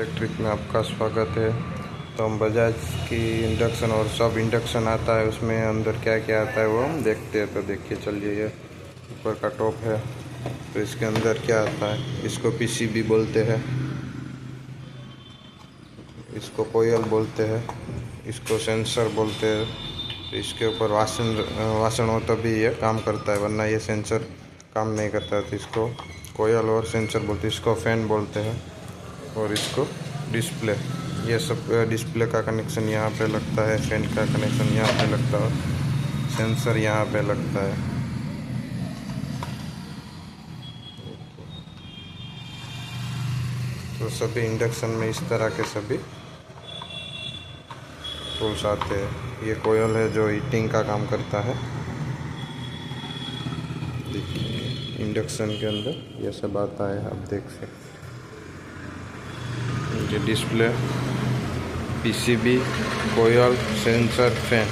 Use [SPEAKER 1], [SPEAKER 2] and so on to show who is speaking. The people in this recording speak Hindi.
[SPEAKER 1] इलेक्ट्रिक में आपका स्वागत है। तो हम बजाज की इंडक्शन और सब इंडक्शन आता है, उसमें अंदर क्या क्या आता है वो हम देखते हैं। तो देखिए चलिए, ये ऊपर का टॉप है। तो इसके अंदर क्या आता है, इसको पीसीबी बोलते हैं, इसको कोयल बोलते हैं, इसको सेंसर बोलते हैं। तो इसके ऊपर वासन हो तभी ये काम करता है, वरना ये सेंसर काम नहीं करता है। तो इसको कोयल और सेंसर बोलते हैं। इसको फ़ैन बोलते हैं और इसको डिस्प्ले। ये सब डिस्प्ले का कनेक्शन यहाँ पे लगता है, फैन का कनेक्शन यहाँ पे लगता है, सेंसर यहाँ पे लगता है। तो सभी इंडक्शन में इस तरह के सभी टूल्स आते हैं। ये कोयल है जो हीटिंग का काम करता है। देखिए इंडक्शन के अंदर ये सब आता है, आप देख सकते। ये डिस्प्ले, पीसीबी, कोयल, सेंसर, फैन।